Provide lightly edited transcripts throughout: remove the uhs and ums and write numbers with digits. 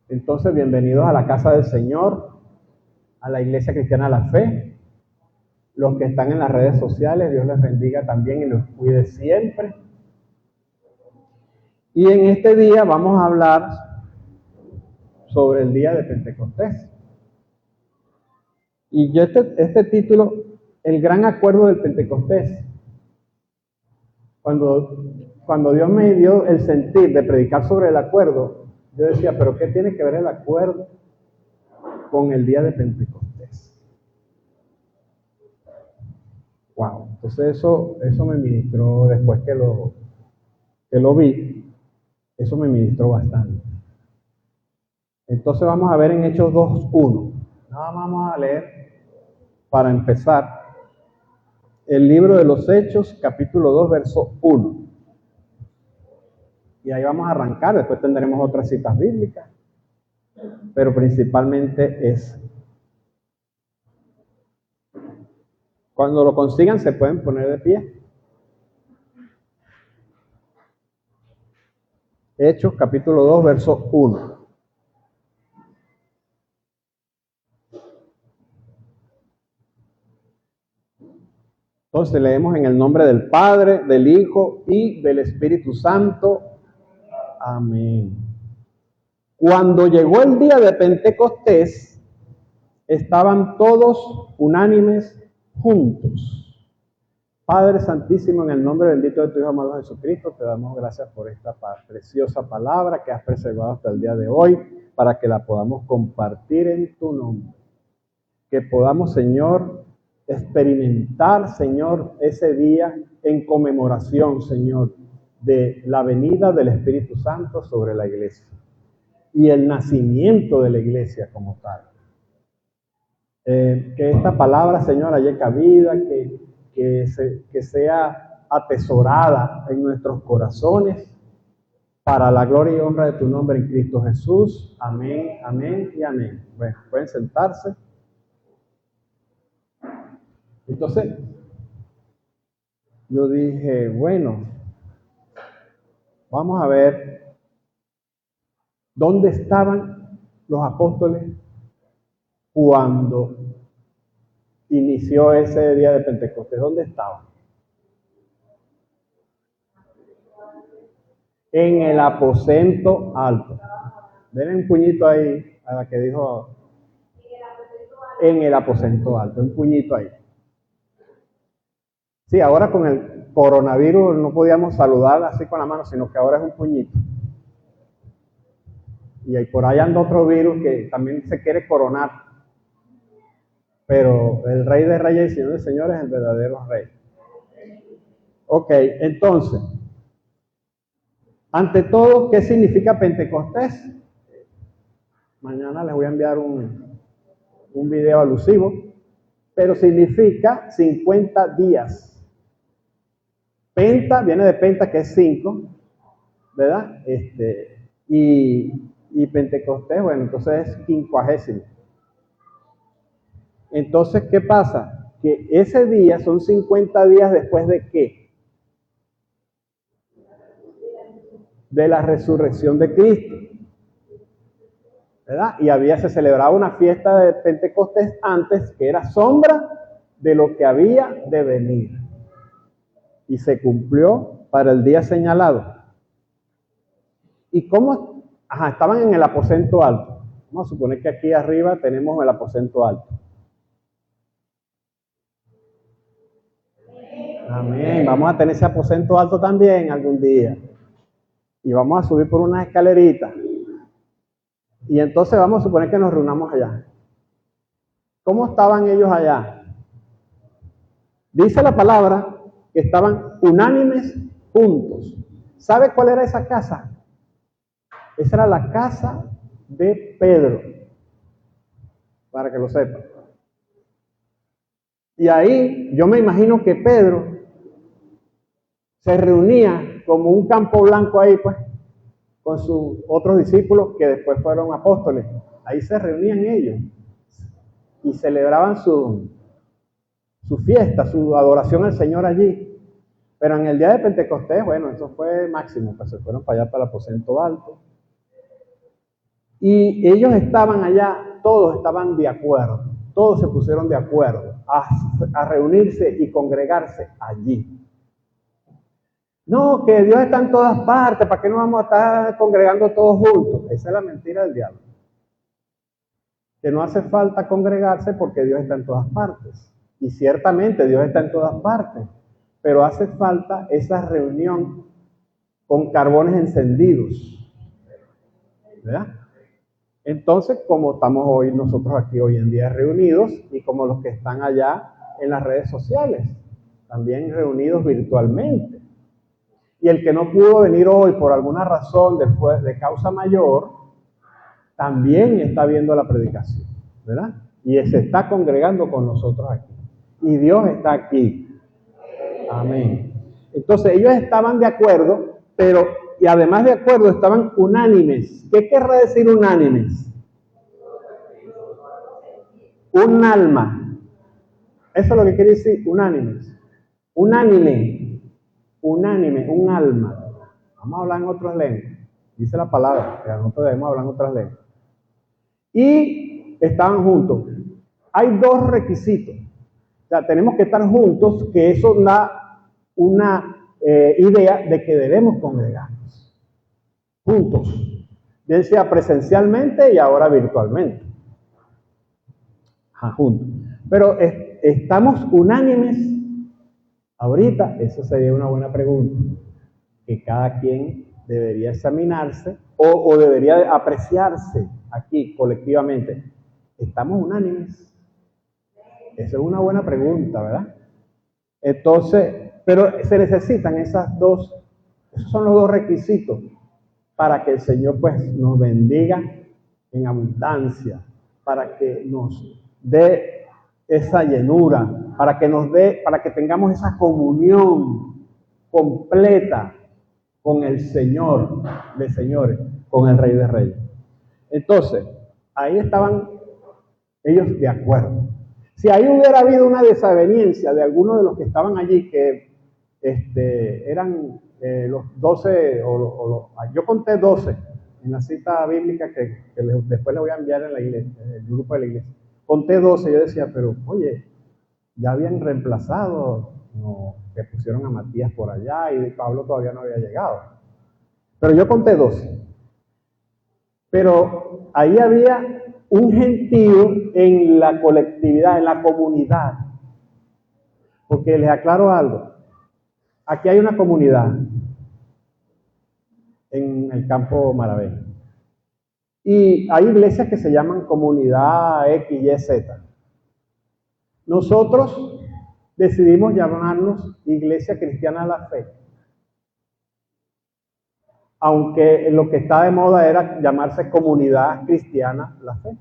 Entonces, bienvenidos a la casa del Señor, a la Iglesia Cristiana La Fe. Los que están en las redes sociales, Dios les bendiga también y los cuide siempre. Y en este día vamos a hablar sobre el día de Pentecostés. Y yo este título, el gran acuerdo del Pentecostés. Cuando Dios me dio el sentir de predicar sobre el acuerdo, yo decía, pero ¿qué tiene que ver el acuerdo con el día de Pentecostés? Wow, entonces eso me ministró después que lo vi, eso me ministró bastante. Entonces vamos a ver en Hechos 2:1. Nada más vamos a leer, para empezar, el libro de los Hechos, capítulo 2, verso 1. Y ahí vamos a arrancar, después tendremos otras citas bíblicas, pero principalmente es. Cuando lo consigan se pueden poner de pie. Hechos, capítulo 2, verso 1. Entonces leemos en el nombre del Padre, del Hijo y del Espíritu Santo. Amén. Cuando llegó el día de Pentecostés, estaban todos unánimes juntos. Padre Santísimo, en el nombre bendito de tu Hijo amado Jesucristo, te damos gracias por esta preciosa palabra que has preservado hasta el día de hoy, para que la podamos compartir en tu nombre. Que podamos, Señor, experimentar, Señor, ese día en conmemoración, Señor, de la venida del Espíritu Santo sobre la iglesia y el nacimiento de la iglesia como tal. Que esta palabra, Señor, haya cabida, que sea atesorada en nuestros corazones para la gloria y honra de tu nombre en Cristo Jesús. Amén, amén y amén. Bueno, pueden sentarse. Entonces, yo dije, bueno, vamos a ver dónde estaban los apóstoles cuando inició ese día de Pentecostés. ¿Dónde estaban? En el aposento alto. Denle un puñito ahí a la que dijo. En el aposento alto, un puñito ahí. Sí, ahora con el coronavirus no podíamos saludar así con la mano, sino que ahora es un puñito. Y ahí por ahí anda otro virus que también se quiere coronar. Pero el Rey de Reyes y Señor de Señores es el verdadero Rey. Ok, entonces, ante todo, ¿qué significa Pentecostés? Mañana les voy a enviar un video alusivo, pero significa 50 días. Penta viene de penta, que es 5, ¿verdad? Y Pentecostés, bueno, entonces es 50. Entonces, ¿qué pasa? Que ese día son 50 días después de ¿qué? De la resurrección de Cristo, ¿verdad? Y se celebraba una fiesta de Pentecostés antes, que era sombra de lo que había de venir. Y se cumplió para el día señalado. ¿Y cómo? Estaban en el aposento alto. Vamos a suponer que aquí arriba tenemos el aposento alto. Amén. Vamos a tener ese aposento alto también algún día. Y vamos a subir por unas escaleritas. Y entonces vamos a suponer que nos reunamos allá. ¿Cómo estaban ellos allá? Dice la palabra que estaban unánimes juntos. ¿Sabe cuál era esa casa? Esa era la casa de Pedro, para que lo sepan. Y ahí yo me imagino que Pedro se reunía como un campo blanco ahí, pues, con sus otros discípulos que después fueron apóstoles. Ahí se reunían ellos y celebraban su fiesta, su adoración al Señor allí. Pero en el día de Pentecostés, bueno, eso fue máximo, pues se fueron para allá, para el aposento alto. Y ellos estaban allá, todos estaban de acuerdo, todos se pusieron de acuerdo a reunirse y congregarse allí. No, que Dios está en todas partes, ¿para qué no vamos a estar congregando todos juntos? Esa es la mentira del diablo. Que no hace falta congregarse porque Dios está en todas partes. Y ciertamente Dios está en todas partes, pero hace falta esa reunión con carbones encendidos, ¿verdad? Entonces, como estamos hoy nosotros aquí hoy en día reunidos y como los que están allá en las redes sociales, también reunidos virtualmente. Y el que no pudo venir hoy por alguna razón después de causa mayor, también está viendo la predicación, ¿verdad? Y se está congregando con nosotros aquí. Y Dios está aquí. Amén. Entonces ellos estaban de acuerdo, pero, y además de acuerdo, estaban unánimes. ¿Qué querrá decir unánimes? Un alma. Eso es lo que quiere decir unánimes. Unánime. Unánime, un alma. Vamos a hablar en otras lenguas. Dice la palabra, que nosotros debemos hablar en otras lenguas. Y estaban juntos. Hay dos requisitos. O sea, tenemos que estar juntos, que eso da una idea de que debemos congregarnos. Juntos. Bien sea presencialmente y ahora virtualmente. Juntos. Pero estamos unánimes. Ahorita, eso sería una buena pregunta. Que cada quien debería examinarse o debería apreciarse aquí colectivamente. ¿Estamos unánimes? Esa es una buena pregunta, ¿verdad? Entonces, pero se necesitan esos son los dos requisitos para que el Señor pues nos bendiga en abundancia, para que nos dé esa llenura, para que tengamos esa comunión completa con el Señor de señores, con el Rey de Reyes. Entonces, ahí estaban ellos de acuerdo. Si ahí hubiera habido una desaveniencia de algunos de los que estaban allí, que eran los 12, yo conté 12 en la cita bíblica que después le voy a enviar en la iglesia, en el grupo de la iglesia. Conté 12, yo decía, pero oye, ya habían reemplazado, no, que pusieron a Matías por allá y Pablo todavía no había llegado. Pero yo conté 12. Pero ahí había un gentío en la colectividad, en la comunidad. Porque les aclaro algo. Aquí hay una comunidad en el campo Maravé. Y hay iglesias que se llaman comunidad X, Y, Z. Nosotros decidimos llamarnos Iglesia Cristiana de la Fe. Aunque lo que está de moda era llamarse Comunidad Cristiana la Fe.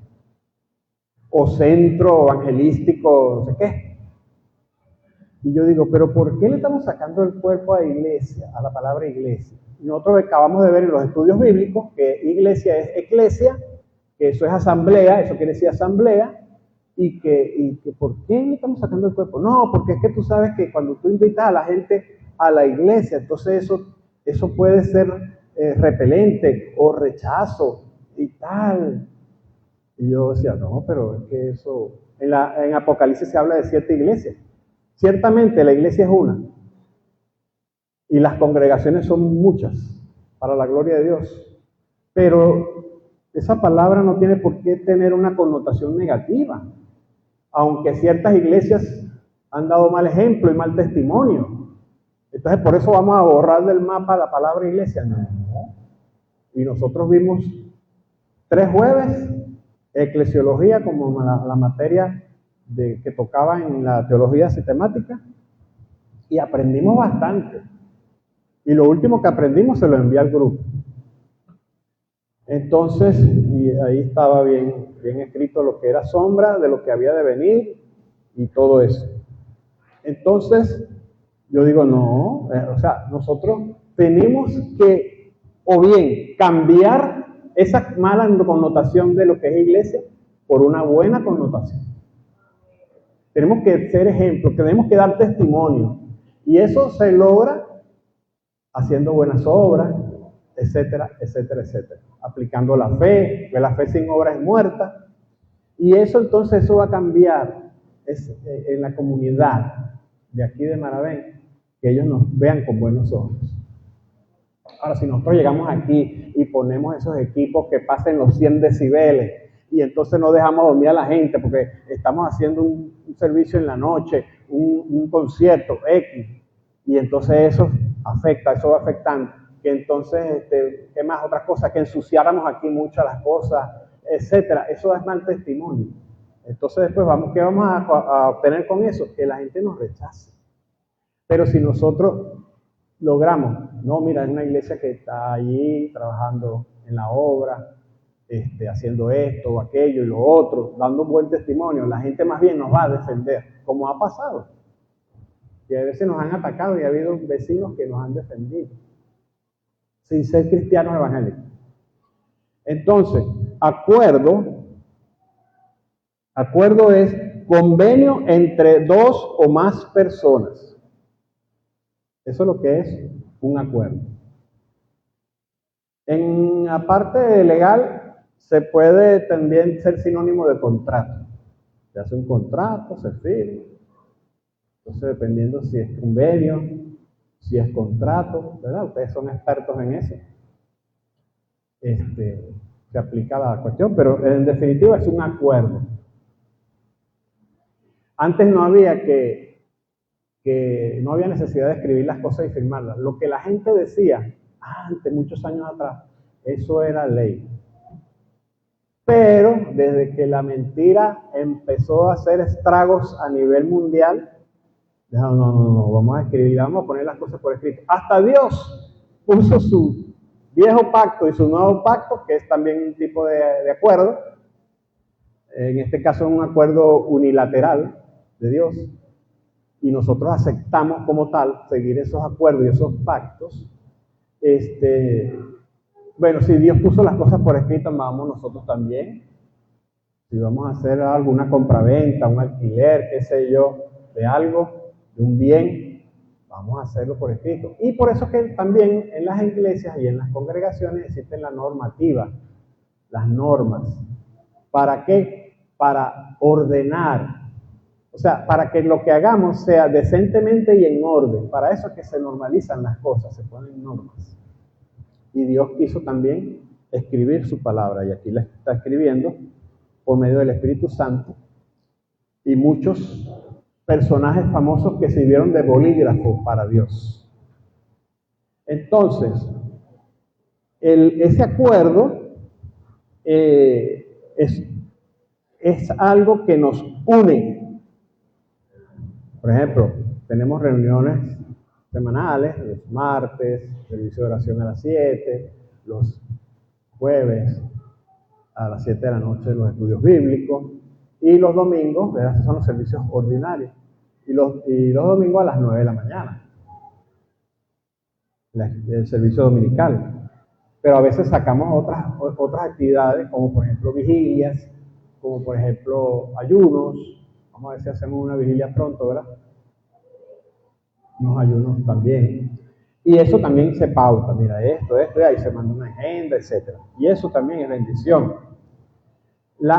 O Centro Evangelístico, no sé qué. Y yo digo, pero ¿por qué le estamos sacando el cuerpo a iglesia, a la palabra iglesia? Y nosotros acabamos de ver en los estudios bíblicos que iglesia es eclesia, que eso es asamblea, eso quiere decir asamblea, y que ¿por qué le estamos sacando el cuerpo? No, porque es que tú sabes que cuando tú invitas a la gente a la iglesia, entonces eso puede ser repelente o rechazo y tal. Y yo decía, no, pero es que eso, en Apocalipsis se habla de 7 iglesias. Ciertamente la iglesia es una. Y las congregaciones son muchas, para la gloria de Dios. Pero esa palabra no tiene por qué tener una connotación negativa. Aunque ciertas iglesias han dado mal ejemplo y mal testimonio. Entonces por eso vamos a borrar del mapa la palabra iglesia. No. Y nosotros vimos 3 jueves eclesiología como la materia que tocaba en la teología sistemática y aprendimos bastante. Y lo último que aprendimos se lo envié al grupo. Entonces, y ahí estaba bien escrito lo que era sombra, de lo que había de venir y todo eso. Entonces, yo digo, no, o sea, nosotros tenemos que, o bien, cambiar esa mala connotación de lo que es iglesia por una buena connotación. Tenemos que ser ejemplos, tenemos que dar testimonio. Y eso se logra haciendo buenas obras, etcétera, etcétera, etcétera. Aplicando la fe, que la fe sin obra es muerta. Y eso entonces, eso va a cambiar en la comunidad de aquí de Maravén, que ellos nos vean con buenos ojos. Ahora, si nosotros llegamos aquí y ponemos esos equipos que pasen los 100 decibeles y entonces no dejamos dormir a la gente porque estamos haciendo un servicio en la noche, un concierto X, y entonces eso afecta, eso va afectando, que entonces, ¿qué más? Otras cosas, que ensuciáramos aquí muchas las cosas, etcétera. Eso es mal testimonio. Entonces después, ¿qué vamos a obtener con eso? Que la gente nos rechace. Pero si nosotros logramos, no, mira, es una iglesia que está allí trabajando en la obra, haciendo esto o aquello y lo otro, dando un buen testimonio, la gente más bien nos va a defender, como ha pasado. Y a veces nos han atacado y ha habido vecinos que nos han defendido, sin ser cristianos evangélicos. Entonces, acuerdo es convenio entre dos o más personas. Eso es lo que es un acuerdo. En la parte legal se puede también ser sinónimo de contrato. Se hace un contrato, se firma. Entonces, dependiendo si es convenio, si es contrato, ¿verdad? Ustedes son expertos en eso. Se aplica la cuestión, pero en definitiva es un acuerdo. Antes no había no había necesidad de escribir las cosas y firmarlas. Lo que la gente decía antes, muchos años atrás, eso era ley. Pero desde que la mentira empezó a hacer estragos a nivel mundial, no, vamos a escribir, vamos a poner las cosas por escrito. Hasta Dios puso su viejo pacto y su nuevo pacto, que es también un tipo de acuerdo. En este caso es un acuerdo unilateral de Dios. Y nosotros aceptamos como tal seguir esos acuerdos y esos pactos. Bueno, si Dios puso las cosas por escrito, vamos nosotros también. Si vamos a hacer alguna compraventa, un alquiler, qué sé yo, de algo, de un bien, vamos a hacerlo por escrito. Y por eso es que también en las iglesias y en las congregaciones existen la normativa, las normas. ¿Para qué? Para ordenar. O sea, para que lo que hagamos sea decentemente y en orden. Para eso es que se normalizan las cosas, se ponen normas. Y Dios quiso también escribir su palabra, y aquí la está escribiendo por medio del Espíritu Santo. Y muchos personajes famosos que sirvieron de bolígrafo para Dios. Entonces, ese acuerdo es algo que nos une. Por ejemplo, tenemos reuniones semanales, los martes, servicio de oración a las 7, los jueves a las 7 de la noche los estudios bíblicos, y los domingos, ¿verdad? Esos son los servicios ordinarios, y los domingos a las 9 de la mañana, el servicio dominical. Pero a veces sacamos otras actividades, como por ejemplo vigilias, como por ejemplo ayunos. Vamos a ver si hacemos una vigilia pronto, ¿verdad? Unos ayunos también. Y eso también se pauta, mira, esto, y ahí se manda una agenda, etc. Y eso también es bendición.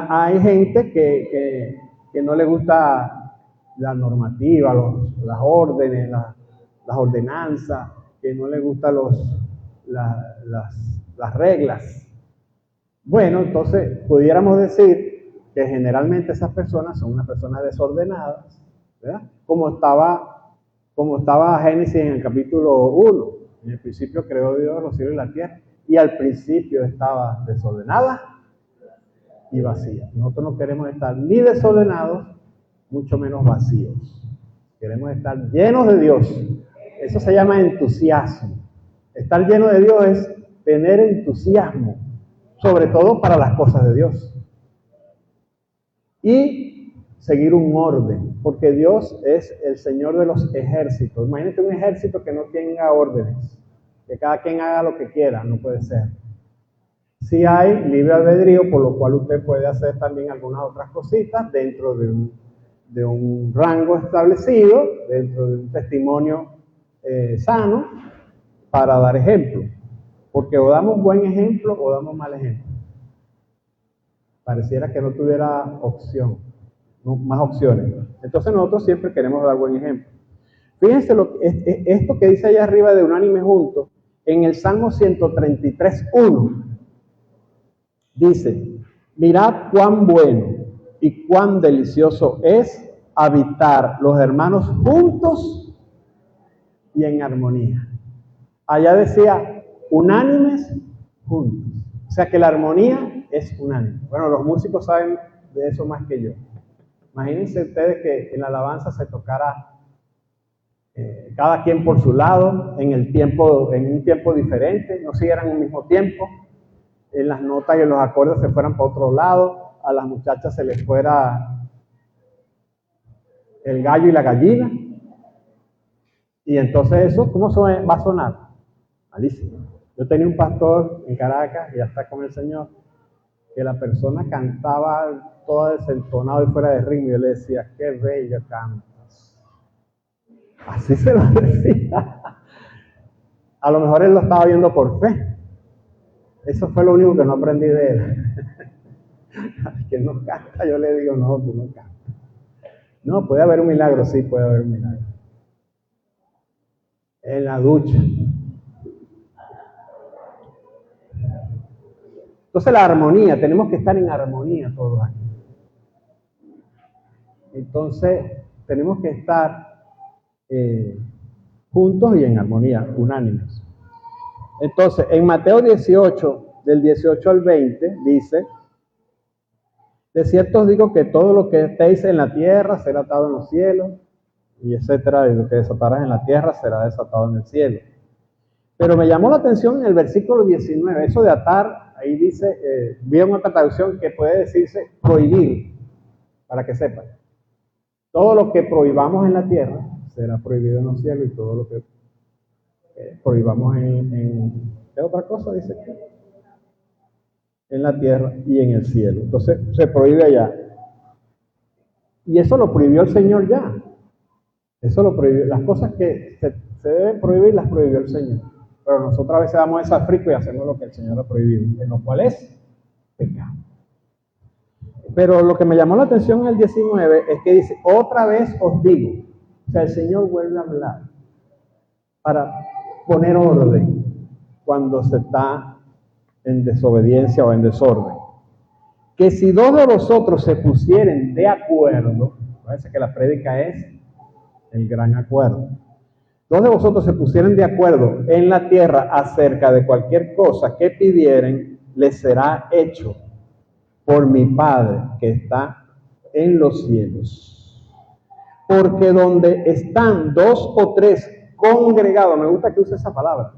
Hay gente que no le gusta la normativa, las órdenes, las ordenanzas, que no le gustan las reglas. Bueno, entonces pudiéramos decir que generalmente esas personas son unas personas desordenadas, ¿verdad? Como estaba Génesis en el capítulo 1. En el principio creó Dios los cielos y la tierra, y al principio estaba desordenada y vacía. Nosotros no queremos estar ni desordenados, mucho menos vacíos. Queremos estar llenos de Dios. Eso se llama entusiasmo. Estar lleno de Dios es tener entusiasmo, sobre todo para las cosas de Dios. Y seguir un orden, porque Dios es el Señor de los ejércitos. Imagínate un ejército que no tenga órdenes, que cada quien haga lo que quiera, no puede ser. Sí hay libre albedrío, por lo cual usted puede hacer también algunas otras cositas dentro de un rango establecido, dentro de un testimonio sano, para dar ejemplo. Porque o damos buen ejemplo o damos mal ejemplo. Pareciera que no tuviera opción, más opciones. Entonces nosotros siempre queremos dar buen ejemplo. Fíjense esto que dice allá arriba de unánime juntos, en el Salmo 133:1, dice: mirad cuán bueno y cuán delicioso es habitar los hermanos juntos y en armonía. Allá decía unánimes juntos. O sea que la armonía es unánime. Bueno, los músicos saben de eso más que yo. Imagínense ustedes que en la alabanza se tocara cada quien por su lado, en un tiempo diferente, no siguieran un mismo tiempo, en las notas y en los acordes se fueran para otro lado, a las muchachas se les fuera el gallo y la gallina, y entonces eso, ¿cómo va a sonar? Malísimo. Yo tenía un pastor en Caracas, y ya está con el Señor, que la persona cantaba todo desentonado y fuera de ritmo, y yo le decía: qué bello cantas. Así se lo decía. A lo mejor él lo estaba viendo por fe. Eso fue lo único que no aprendí de él. Quien no canta, yo le digo: no, tú no cantas. No, puede haber un milagro, sí, puede haber un milagro. En la ducha. Entonces la armonía, tenemos que estar en armonía todos aquí. Entonces tenemos que estar juntos y en armonía, unánimes. Entonces en Mateo 18, del 18 al 20, dice: de cierto os digo que todo lo que estéis en la tierra será atado en los cielos, y etcétera, y lo que desatarás en la tierra será desatado en el cielo. Pero me llamó la atención en el versículo 19, eso de atar, ahí dice, vi una traducción que puede decirse prohibir, para que sepan. Todo lo que prohibamos en la tierra será prohibido en los cielos, y todo lo que prohibamos ¿qué otra cosa dice aquí? En la tierra y en el cielo. Entonces se prohíbe allá. Y eso lo prohibió el Señor ya. Eso lo prohibió. Las cosas que se deben prohibir las prohibió el Señor. Pero nosotros a veces damos esa frico y hacemos lo que el Señor ha prohibido, en lo cual es pecado. Pero lo que me llamó la atención en el 19 es que dice: otra vez os digo. O sea, el Señor vuelve a hablar para poner orden cuando se está en desobediencia o en desorden. Que si dos de vosotros se pusieren de acuerdo, parece que la prédica es el gran acuerdo. Dos de vosotros se pusieren de acuerdo en la tierra acerca de cualquier cosa que pidieren, les será hecho por mi Padre que está en los cielos. Porque donde están dos o tres congregados, me gusta que use esa palabra,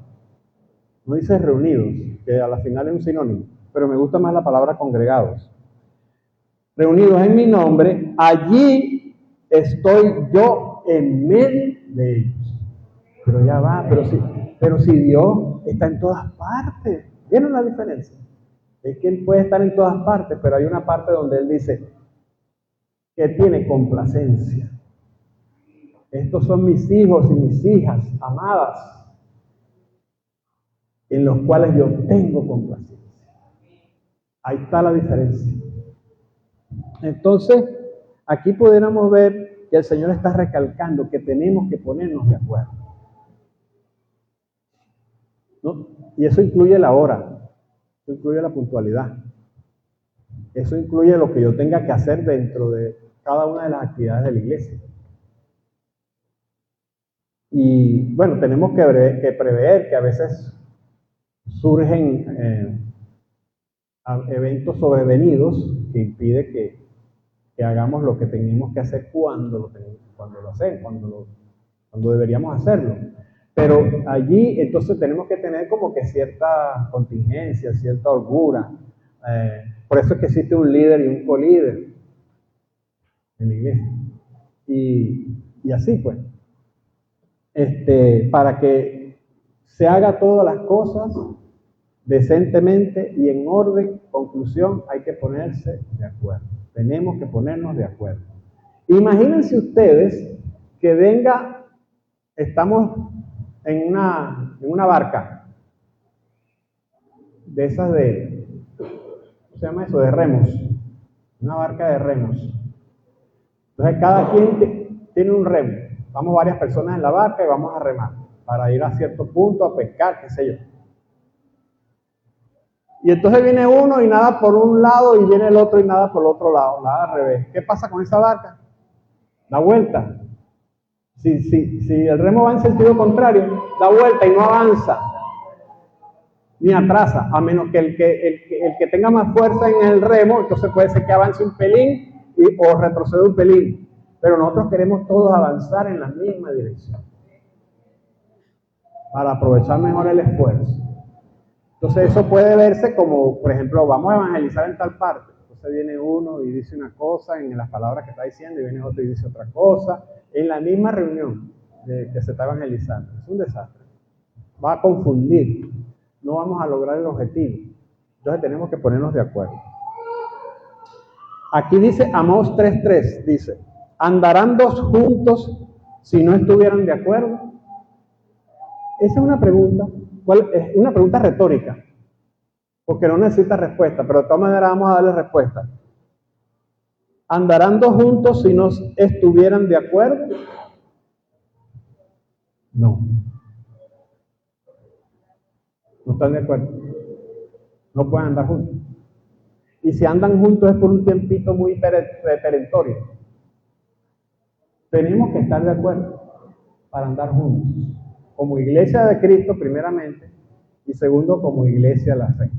no dice reunidos, que a la final es un sinónimo, pero me gusta más la palabra congregados. Reunidos en mi nombre, allí estoy yo en medio de ellos. Pero ya va, pero si Dios está en todas partes. ¿Vieron la diferencia? Es que Él puede estar en todas partes, pero hay una parte donde Él dice que tiene complacencia. Estos son mis hijos y mis hijas amadas, en los cuales yo tengo complacencia. Ahí está la diferencia. Entonces, aquí pudiéramos ver que el Señor está recalcando que tenemos que ponernos de acuerdo, ¿no? Y eso incluye la hora, eso incluye la puntualidad, eso incluye lo que yo tenga que hacer dentro de cada una de las actividades de la iglesia. Y bueno, tenemos que prever que a veces surgen eventos sobrevenidos que impiden que hagamos lo que tenemos que hacer cuando deberíamos hacerlo. Pero allí entonces tenemos que tener como que cierta contingencia, cierta holgura. Por eso es que existe un líder y un colíder en la iglesia. Y así pues. Para que se haga todas las cosas decentemente y en orden. Conclusión, hay que ponerse de acuerdo. Tenemos que ponernos de acuerdo. Imagínense ustedes que estamos en una barca de esas de, ¿cómo se llama eso? De remos. Una barca de remos. Entonces cada quien tiene un remo. Vamos varias personas en la barca y vamos a remar para ir a cierto punto a pescar, qué sé yo. Y entonces viene uno y nada por un lado y viene el otro y nada por el otro lado, nada al revés. ¿Qué pasa con esa barca? Da vuelta. Si el remo va en sentido contrario, da vuelta y no avanza, ni atrasa, a menos que el que tenga más fuerza en el remo, entonces puede ser que avance un pelín o retroceda un pelín. Pero nosotros queremos todos avanzar en la misma dirección para aprovechar mejor el esfuerzo. Entonces eso puede verse como, por ejemplo, vamos a evangelizar en tal parte. Entonces viene uno y dice una cosa en las palabras que está diciendo y viene otro y dice otra cosa en la misma reunión que se está evangelizando. Es un desastre. Va a confundir. No vamos a lograr el objetivo. Entonces tenemos que ponernos de acuerdo. Aquí dice Amós 3:3, dice, ¿andarán dos juntos si no estuvieran de acuerdo? Esa es una pregunta. Es una pregunta retórica, porque no necesita respuesta, pero de todas maneras vamos a darle respuesta. ¿Andarán dos juntos si no estuvieran de acuerdo? No. No están de acuerdo. No pueden andar juntos. Y si andan juntos es por un tiempito muy perentorio. Tenemos que estar de acuerdo para andar juntos. Como iglesia de Cristo, primeramente, y segundo, como iglesia de la fe.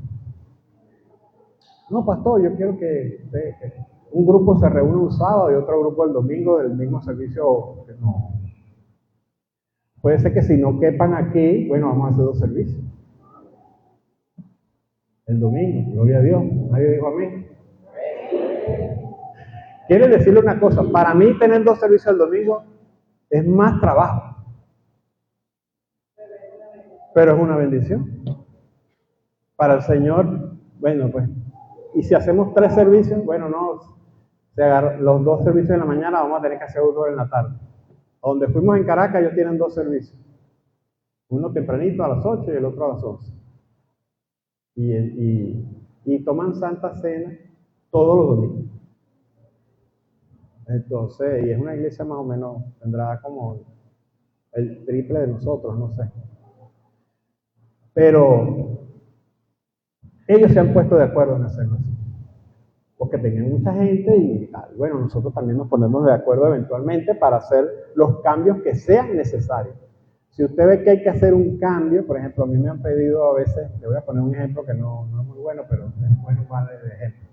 No, pastor, yo quiero que un grupo se reúne un sábado y otro grupo el domingo del mismo servicio. No. Puede ser que si no quepan aquí, bueno, vamos a hacer dos servicios. El domingo, gloria a Dios, nadie dijo amén. Quiere decirle una cosa, para mí tener dos servicios el domingo es más trabajo, pero es una bendición. Para el Señor, bueno, pues, y si hacemos tres servicios, bueno, no, se agarra, los dos servicios en la mañana, vamos a tener que hacer uno en la tarde. Donde fuimos en Caracas, ellos tienen dos servicios. Uno tempranito a las 8 y el otro a las 11. Y toman Santa Cena todos los domingos. Entonces, y es una iglesia más o menos, tendrá como el triple de nosotros, no sé. Pero ellos se han puesto de acuerdo en hacerlo así. Porque tenían mucha gente y bueno, nosotros también nos ponemos de acuerdo eventualmente para hacer los cambios que sean necesarios. Si usted ve que hay que hacer un cambio, por ejemplo, a mí me han pedido a veces, le voy a poner un ejemplo que no es muy bueno, pero es bueno para el ejemplo.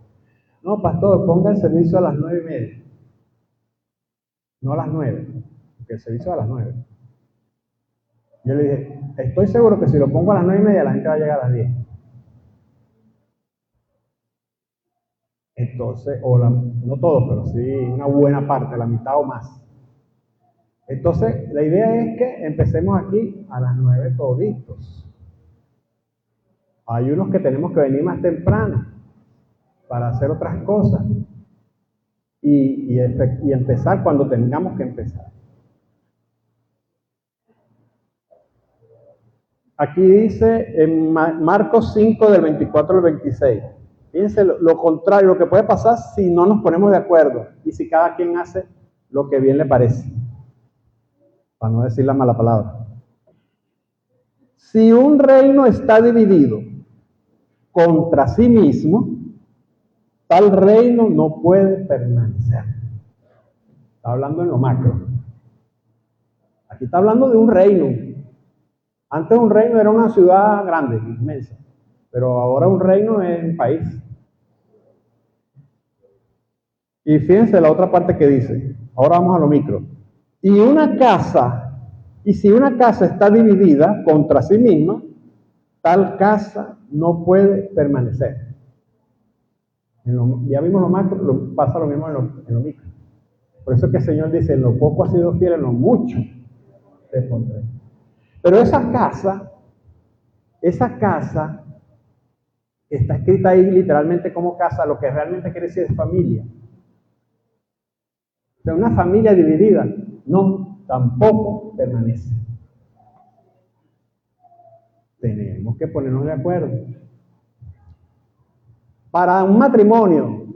No, pastor, ponga el servicio a las 9:30. No a las 9, porque el servicio es a las 9. Yo le dije, estoy seguro que si lo pongo a las 9:30, la gente va a llegar a las 10. Entonces, no todo, pero sí una buena parte, la mitad o más. Entonces, la idea es que empecemos aquí a las 9 toditos. Hay unos que tenemos que venir más temprano para hacer otras cosas y empezar cuando tengamos que empezar. Aquí dice en Marcos 5 del 24 al 26. Fíjense lo contrario, lo que puede pasar si no nos ponemos de acuerdo y si cada quien hace lo que bien le parece, para no decir la mala palabra. Si un reino está dividido contra sí mismo, tal reino no puede permanecer. Está hablando en lo macro. Aquí está hablando de un reino. Antes un reino era una ciudad grande, inmensa, pero ahora un reino es un país. Y fíjense la otra parte que dice, ahora vamos a lo micro. Y si una casa está dividida contra sí misma, tal casa no puede permanecer. Ya vimos lo macro, pasa lo mismo en lo micro. Por eso es que el Señor dice, en lo poco has sido fiel, en lo mucho te pondré. Pero esa casa está escrita ahí literalmente como casa, lo que realmente quiere decir es familia. O sea, una familia dividida no, tampoco permanece. Tenemos que ponernos de acuerdo. Para un matrimonio,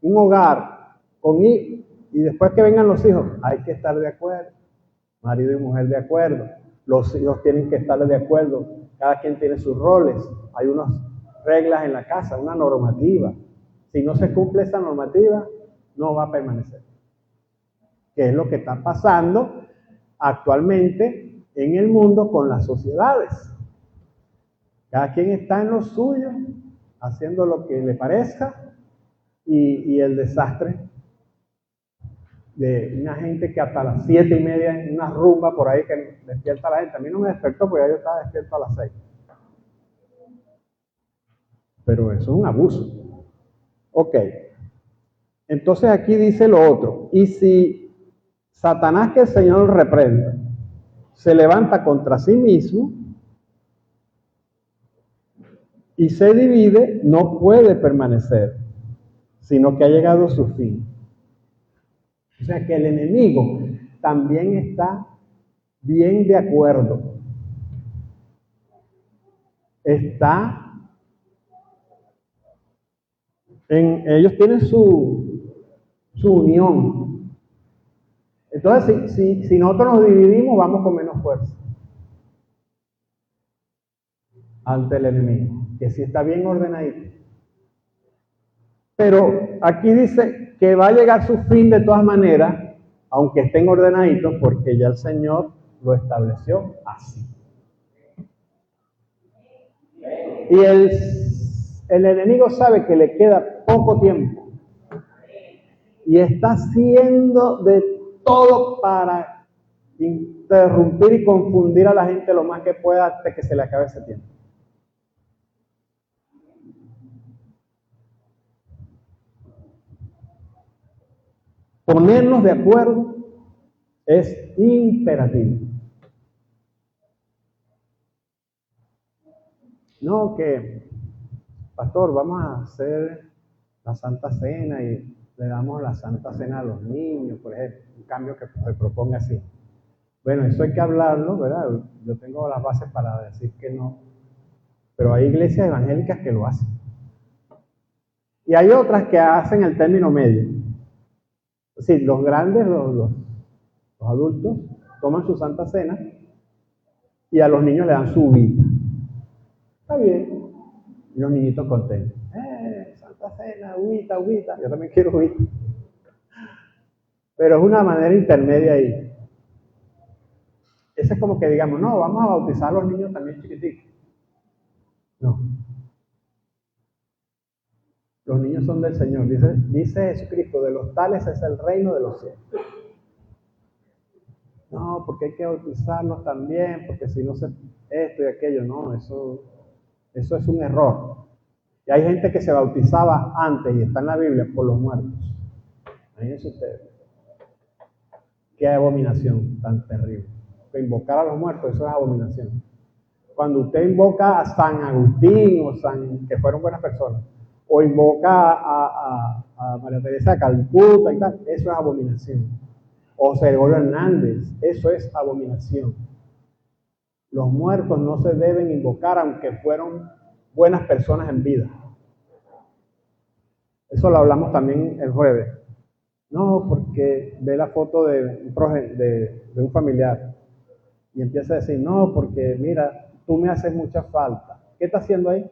un hogar, y después que vengan los hijos, hay que estar de acuerdo. Marido y mujer de acuerdo. Los hijos tienen que estar de acuerdo. Cada quien tiene sus roles. Hay unas reglas en la casa, una normativa. Si no se cumple esa normativa, no va a permanecer. Que es lo que está pasando actualmente en el mundo con las sociedades. Cada quien está en lo suyo, haciendo lo que le parezca, y el desastre de una gente que hasta las 7:30 en una rumba por ahí que despierta a la gente. A mí no me despertó porque yo estaba despierto a las 6. Pero eso es un abuso. Ok. Entonces aquí dice lo otro. Y si Satanás, que el Señor lo reprenda, se levanta contra sí mismo y se divide, no puede permanecer, sino que ha llegado a su fin. O sea que el enemigo también está bien de acuerdo. Ellos tienen su unión. Entonces, si nosotros nos dividimos, vamos con menos fuerza ante el enemigo, que sí está bien ordenadito. Pero aquí dice que va a llegar su fin de todas maneras, aunque estén ordenaditos, porque ya el Señor lo estableció así. Y el enemigo sabe que le queda poco tiempo y está haciendo de todo para interrumpir y confundir a la gente lo más que pueda hasta que se le acabe ese tiempo. Ponernos de acuerdo es imperativo. No que, pastor, vamos a hacer la Santa Cena y le damos la Santa Cena a los niños, por ejemplo, un cambio que se proponga así. Bueno, eso hay que hablarlo, ¿verdad? Yo tengo las bases para decir que no, pero hay iglesias evangélicas que lo hacen. Y hay otras que hacen el término medio. Es decir, los grandes, los adultos, toman su Santa Cena y a los niños le dan su uvita. Está bien. Y los niñitos contentos. Santa Cena, uvita, uvita. Yo también quiero uvita. Pero es una manera intermedia ahí. Ese es como que digamos, no, vamos a bautizar a los niños también chiquititos. No. Los niños son del Señor. Dice Jesucristo, de los tales es el reino de los cielos. No, porque hay que bautizarlos también, porque si no se esto y aquello, no, eso es un error. Y hay gente que se bautizaba antes, y está en la Biblia, por los muertos. Imagínense ustedes. Qué abominación tan terrible. Invocar a los muertos, eso es abominación. Cuando usted invoca a San Agustín o que fueron buenas personas, o invoca a María Teresa de Calcuta y tal, eso es abominación. O Gregorio Hernández, eso es abominación. Los muertos no se deben invocar aunque fueron buenas personas en vida. Eso lo hablamos también el jueves. No, porque ve la foto de un familiar y empieza a decir, no, porque mira, tú me haces mucha falta. ¿Qué está haciendo ahí?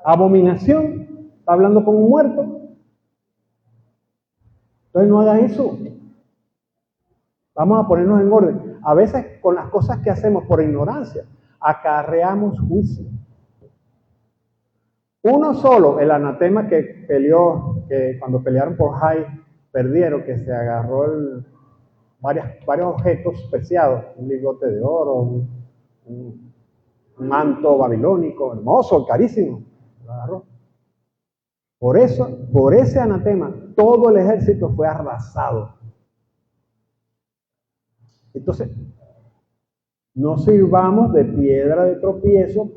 Abominación. Está hablando con un muerto. Entonces no haga eso. Vamos a ponernos en orden. A veces con las cosas que hacemos por ignorancia, acarreamos juicio. Uno solo, el anatema que peleó, que cuando pelearon por Jai, perdieron, que se agarró varios objetos preciados, un lingote de oro, un manto babilónico, hermoso, carísimo, lo agarró. Por eso, por ese anatema, todo el ejército fue arrasado. Entonces, no sirvamos de piedra de tropiezo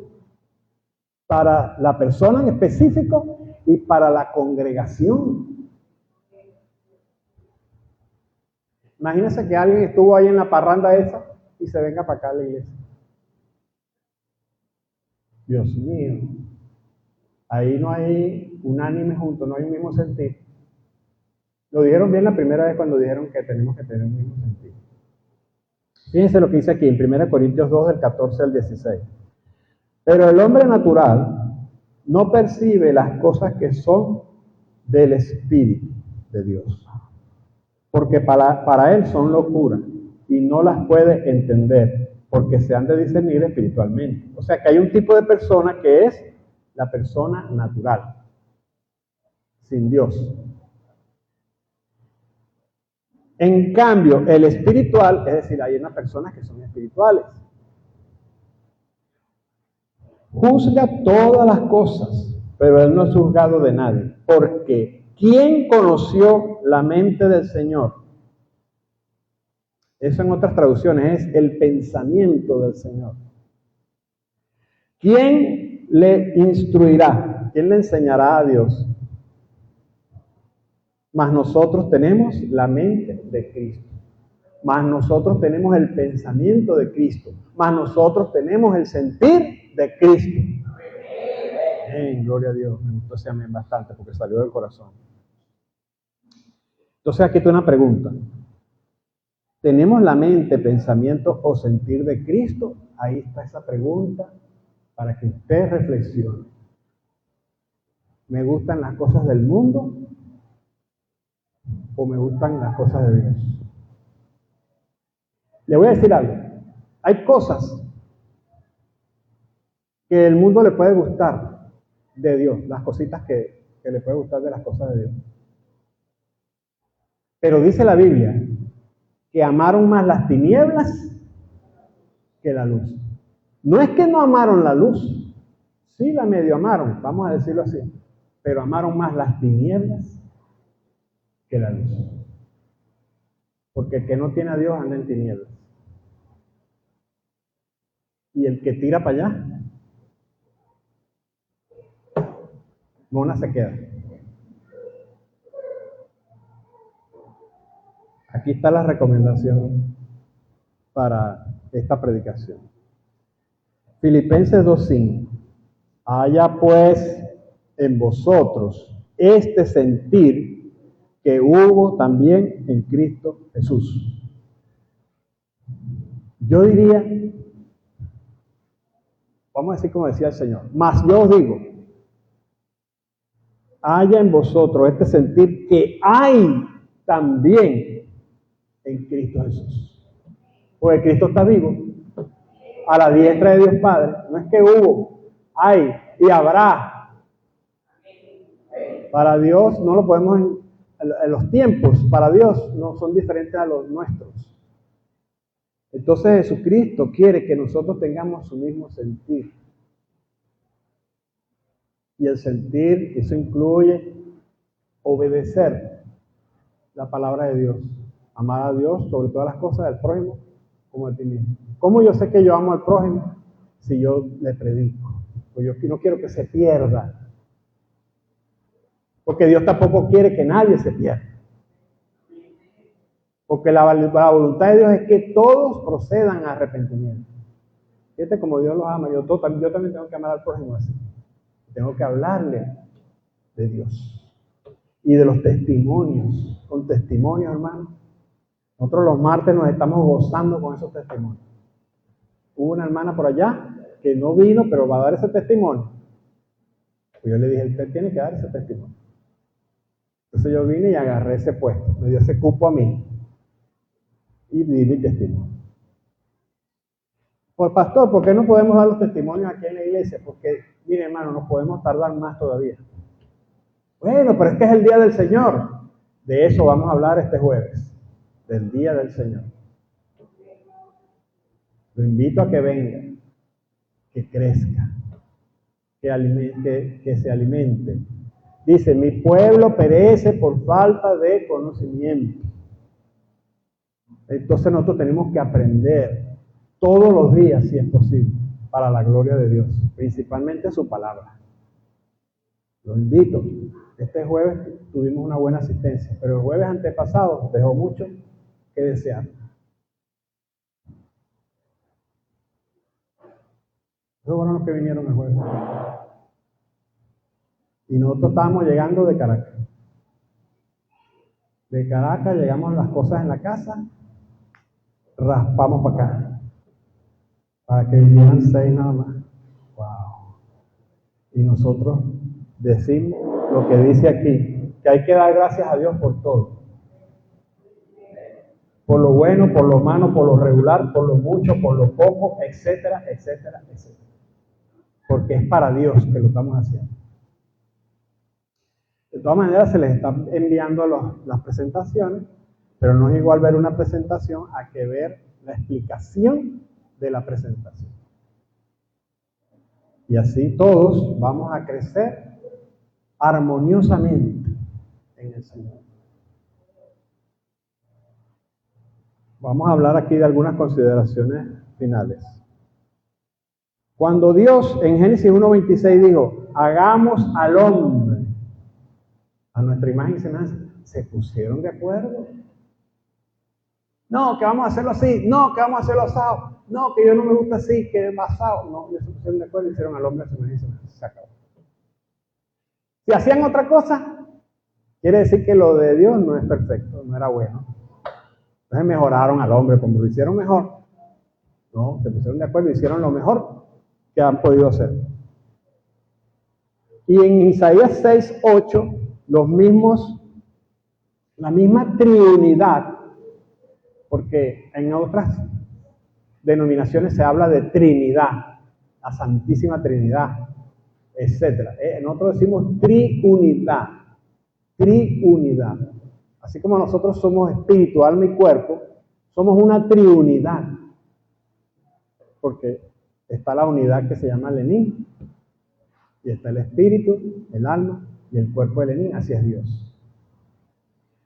para la persona en específico y para la congregación. Imagínense que alguien estuvo ahí en la parranda esa y se venga para acá a la iglesia. Dios mío. Ahí no hay unánime junto, no hay un mismo sentir. Lo dijeron bien la primera vez cuando dijeron que tenemos que tener un mismo sentir. Fíjense lo que dice aquí en 1 Corintios 2, del 14 al 16. Pero el hombre natural no percibe las cosas que son del Espíritu de Dios, porque para él son locura y no las puede entender, porque se han de discernir espiritualmente. O sea que hay un tipo de persona que es la persona natural, sin Dios. En cambio, el espiritual, es decir, hay unas personas que son espirituales. Juzga todas las cosas, pero él no es juzgado de nadie, porque ¿quién conoció la mente del Señor? Eso en otras traducciones es el pensamiento del Señor. ¿Quién le instruirá? ¿Quién le enseñará a Dios? Mas nosotros tenemos la mente de Cristo. Mas nosotros tenemos el pensamiento de Cristo. Mas nosotros tenemos el sentir de Cristo. Amén, gloria a Dios. Me gustó ese amén bastante porque salió del corazón. Entonces aquí tengo una pregunta. ¿Tenemos la mente, pensamiento o sentir de Cristo? Ahí está esa pregunta para que usted reflexione. ¿Me gustan las cosas del mundo o me gustan las cosas de Dios? Le voy a decir algo. Hay cosas que el mundo le puede gustar de Dios, las cositas que le puede gustar de las cosas de Dios. Pero dice la Biblia que amaron más las tinieblas que la luz. No es que no amaron la luz, sí la medio amaron, vamos a decirlo así, pero amaron más las tinieblas que la luz. Porque el que no tiene a Dios anda en tinieblas. Y el que tira para allá, mona se queda. Aquí está la recomendación para esta predicación. Filipenses 2:5. Haya pues en vosotros este sentir que hubo también en Cristo Jesús. Yo diría, vamos a decir como decía el Señor, mas yo os digo, haya en vosotros este sentir que hay también en Cristo Jesús. Porque Cristo está vivo, a la diestra de Dios Padre. No es que hubo, hay y habrá. Para Dios no lo podemos, en los tiempos para Dios no son diferentes a los nuestros. Entonces Jesucristo quiere que nosotros tengamos su mismo sentir. Y el sentir, eso incluye obedecer la palabra de Dios. Amar a Dios sobre todas las cosas, del prójimo como a ti mismo. ¿Cómo yo sé que yo amo al prójimo? Si yo le predico. Pues yo no quiero que se pierda. Porque Dios tampoco quiere que nadie se pierda. Porque la voluntad de Dios es que todos procedan a arrepentimiento. Fíjate como Dios los ama. Yo también tengo que amar al prójimo así. Tengo que hablarle de Dios. Y de los testimonios. Con testimonios, hermano. Nosotros los martes nos estamos gozando con esos testimonios. Hubo una hermana por allá que no vino, pero va a dar ese testimonio. Pues yo le dije, usted tiene que dar ese testimonio. Entonces yo vine y agarré ese puesto. Me dio ese cupo a mí. Y di mi testimonio. Por pastor, ¿por qué no podemos dar los testimonios aquí en la iglesia? Porque, mire hermano, nos podemos tardar más todavía. Bueno, pero es que es el día del Señor. De eso vamos a hablar este jueves. Del día del Señor. Lo invito a que venga, que crezca, que se alimente. Dice, mi pueblo perece por falta de conocimiento. Entonces nosotros tenemos que aprender todos los días, si es posible, para la gloria de Dios, principalmente su palabra. Lo invito. Este jueves tuvimos una buena asistencia, pero el jueves antepasado dejó mucho que desear. Esos fueron los que vinieron el jueves. Y nosotros estábamos llegando de Caracas. De Caracas llegamos las cosas en la casa, raspamos para acá, para que vinieran 6 nada más. Wow. Y nosotros decimos lo que dice aquí, que hay que dar gracias a Dios por todo. Por lo bueno, por lo malo, por lo regular, por lo mucho, por lo poco, etcétera, etcétera, etcétera. Porque es para Dios que lo estamos haciendo. De todas maneras se les está enviando las presentaciones, pero no es igual ver una presentación a que ver la explicación de la presentación. Y así todos vamos a crecer armoniosamente en el Señor. Vamos a hablar aquí de algunas consideraciones finales. Cuando Dios en Génesis 1:26 dijo, hagamos al hombre a nuestra imagen y semejanza, ¿se pusieron de acuerdo? No, que vamos a hacerlo así, no, que vamos a hacerlo asado, no, que yo no me gusta así, que es asado. No, ellos se pusieron de acuerdo y hicieron al hombre a su imagen y semejanza. Se acabó. Si hacían otra cosa, quiere decir que lo de Dios no es perfecto, no era bueno. Entonces mejoraron al hombre como lo hicieron mejor. No, se pusieron de acuerdo y hicieron lo mejor que han podido hacer. Y en Isaías 6:8, la misma Trinidad, porque en otras denominaciones se habla de Trinidad, la Santísima Trinidad, etc. Nosotros decimos triunidad, triunidad. Así como nosotros somos espíritu, alma y cuerpo, somos una triunidad, porque está la unidad que se llama Lenín, y está el espíritu, el alma y el cuerpo de Lenín, así es Dios.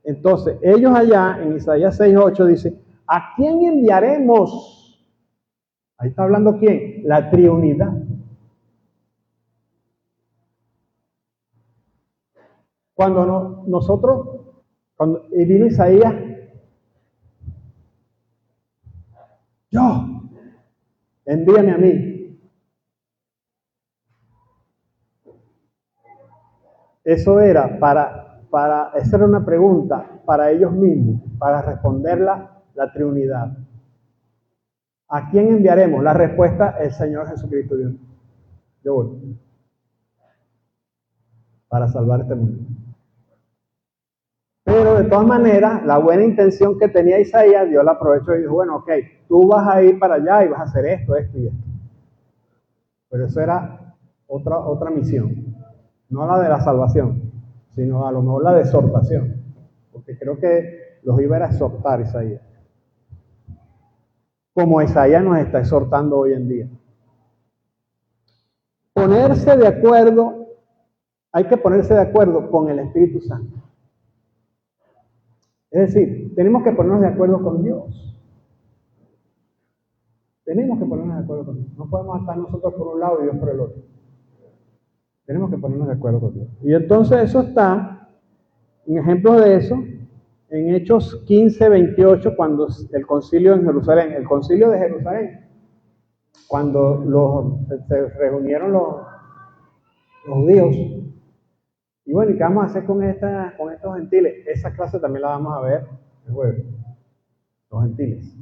Entonces, ellos allá en Isaías 6:8 dicen, ¿a quién enviaremos? Ahí está hablando ¿quién? La triunidad. Cuando y vino Isaías, yo, envíame a mí. Eso era esa era una pregunta para ellos mismos, para responderla la Trinidad. ¿A quién enviaremos? La respuesta es el Señor Jesucristo Dios. Yo voy. Para salvar este mundo. Pero de todas maneras, la buena intención que tenía Isaías, Dios la aprovechó y dijo, bueno, ok, tú vas a ir para allá y vas a hacer esto, esto y esto. Pero eso era otra misión. No la de la salvación, sino a lo mejor la de exhortación. Porque creo que los iba a exhortar Isaías. Como Isaías nos está exhortando hoy en día. Ponerse de acuerdo, hay que ponerse de acuerdo con el Espíritu Santo. Es decir, tenemos que ponernos de acuerdo con Dios. Tenemos que ponernos de acuerdo con Dios. No podemos estar nosotros por un lado y Dios por el otro. Tenemos que ponernos de acuerdo con Dios. Y entonces eso está, en ejemplos de eso, en Hechos 15:28, cuando el concilio de Jerusalén, cuando se reunieron los judíos, y bueno, ¿y qué vamos a hacer con estos gentiles? Esa clase también la vamos a ver el jueves, los gentiles.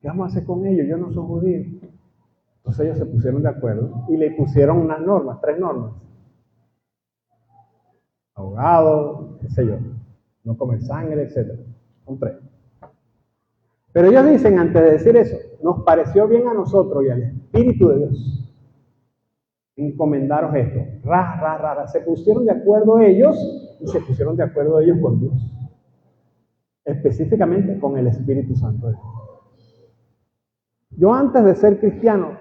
¿Qué vamos a hacer con ellos? Ellos no son judíos. Entonces ellos se pusieron de acuerdo y le pusieron unas normas, 3 normas. Ahogado, qué sé yo, no comer sangre, etc. Son 3. Pero ellos dicen, antes de decir eso, nos pareció bien a nosotros y al Espíritu de Dios encomendaros esto. Se pusieron de acuerdo ellos y se pusieron de acuerdo ellos con Dios. Específicamente con el Espíritu Santo de Dios. Yo antes de ser cristiano,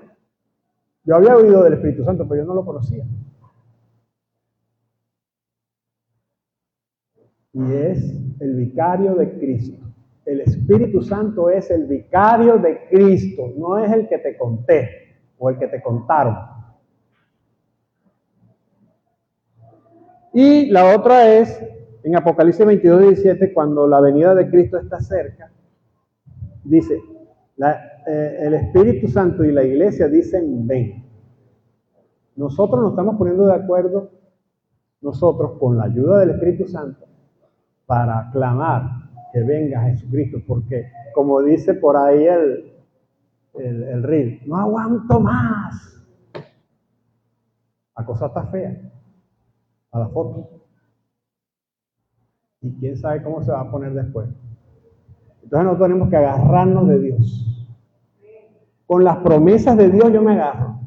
yo había oído del Espíritu Santo, pero yo no lo conocía. Y es el vicario de Cristo. El Espíritu Santo es el vicario de Cristo, no es el que te conté o el que te contaron. Y la otra es, en Apocalipsis 22:17, cuando la venida de Cristo está cerca, dice, el Espíritu Santo y la iglesia dicen ven. Nosotros nos estamos poniendo de acuerdo, nosotros con la ayuda del Espíritu Santo, para clamar que venga Jesucristo, porque como dice por ahí el reel, no aguanto más. La cosa está fea, a la foto. Y quién sabe cómo se va a poner después. Entonces nosotros tenemos que agarrarnos de Dios. Con las promesas de Dios yo me agarro.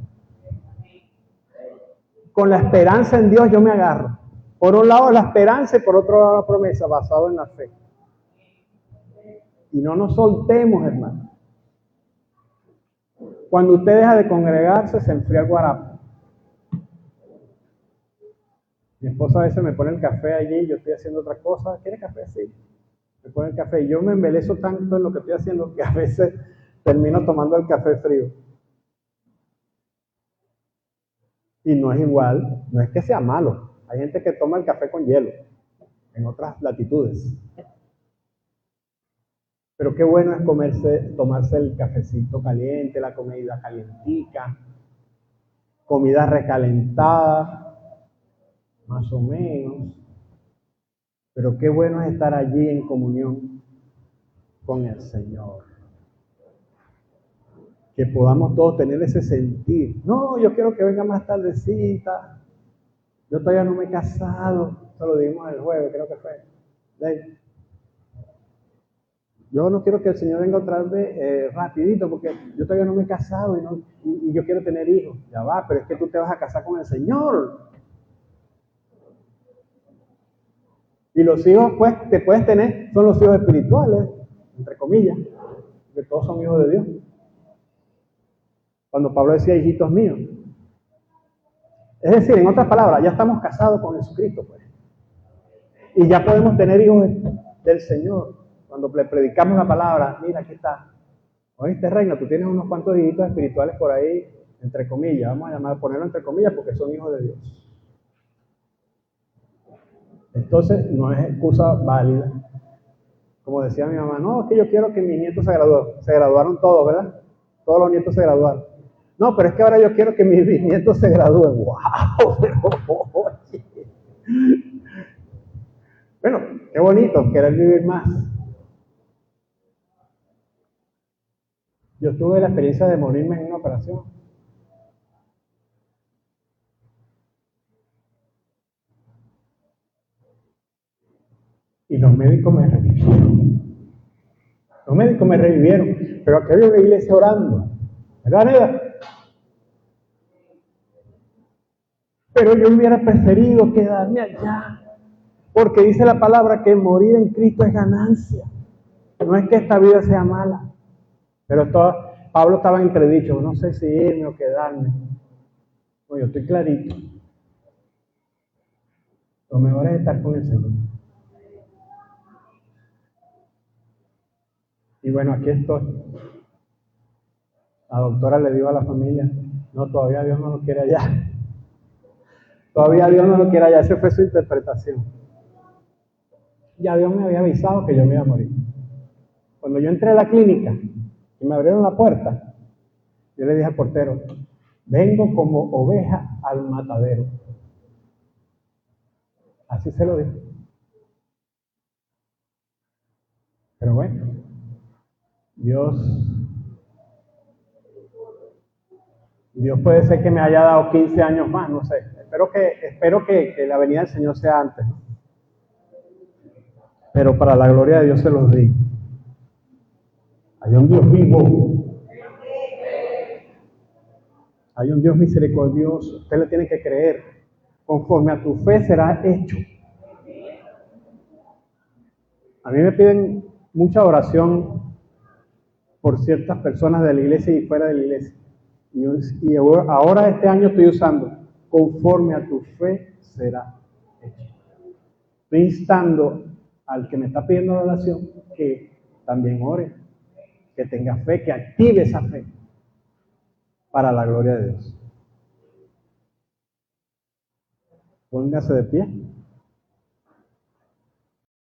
Con la esperanza en Dios yo me agarro. Por un lado la esperanza y por otro lado la promesa, basado en la fe. Y no nos soltemos, hermano. Cuando usted deja de congregarse, se enfría el guarapo. Mi esposa a veces me pone el café allí, yo estoy haciendo otra cosa. ¿Quiere café? Sí. Me pone el café y yo me embelezo tanto en lo que estoy haciendo que a veces termino tomando el café frío. Y no es igual, no es que sea malo. Hay gente que toma el café con hielo en otras latitudes. Pero qué bueno es tomarse el cafecito caliente, la comida calientica, comida recalentada, más o menos. Pero qué bueno es estar allí en comunión con el Señor. Que podamos todos tener ese sentir. No, yo quiero que venga más tardecita. Yo todavía no me he casado. Eso lo dimos el jueves, creo que fue. Yo no quiero que el Señor venga otra vez rapidito, porque yo todavía no me he casado y yo quiero tener hijos. Ya va, pero es que tú te vas a casar con el Señor. Y los hijos, pues, que puedes tener son los hijos espirituales, entre comillas, que todos son hijos de Dios. Cuando Pablo decía hijitos míos. Es decir, en otras palabras, ya estamos casados con Jesucristo, pues. Y ya podemos tener hijos del Señor. Cuando le predicamos la palabra, mira, aquí está. Oíste, reina, tú tienes unos cuantos hijitos espirituales por ahí, entre comillas, vamos a ponerlo entre comillas porque son hijos de Dios. Entonces, no es excusa válida. Como decía mi mamá, no, es que yo quiero que mis nietos se gradúen. Se graduaron todos, ¿verdad? Todos los nietos se graduaron. No, pero es que ahora yo quiero que mis bisnietos se gradúen. ¡Wow! Pero, oye. Bueno, qué bonito, querer vivir más. Yo tuve la experiencia de morirme en una operación. Y los médicos me revivieron. Los médicos me revivieron. Pero aquí había una iglesia orando. ¿Verdad, Neda? Pero yo hubiera preferido quedarme allá. Porque dice la palabra que morir en Cristo es ganancia. No es que esta vida sea mala. Pero Pablo estaba entredicho. No sé si irme o quedarme. No, yo estoy clarito. Lo mejor es estar con el Señor. Y bueno, aquí estoy. La doctora le dijo a la familia, no, todavía Dios no lo quiere allá. Todavía Dios no lo quiere allá. Esa fue su interpretación. Ya Dios me había avisado que yo me iba a morir. Cuando yo entré a la clínica y me abrieron la puerta, yo le dije al portero, vengo como oveja al matadero. Así se lo dije. Pero bueno, Dios puede ser que me haya dado 15 años más, no sé. Espero que la venida del Señor sea antes, ¿no? Pero para la gloria de Dios se los digo. Hay un Dios vivo. Hay un Dios misericordioso. Usted le tiene que creer. Conforme a tu fe será hecho. A mí me piden mucha oración por ciertas personas de la iglesia y fuera de la iglesia. Y ahora este año estoy usando, conforme a tu fe será hecho. Estoy instando al que me está pidiendo la oración que también ore, que tenga fe, que active esa fe para la gloria de Dios. Póngase de pie.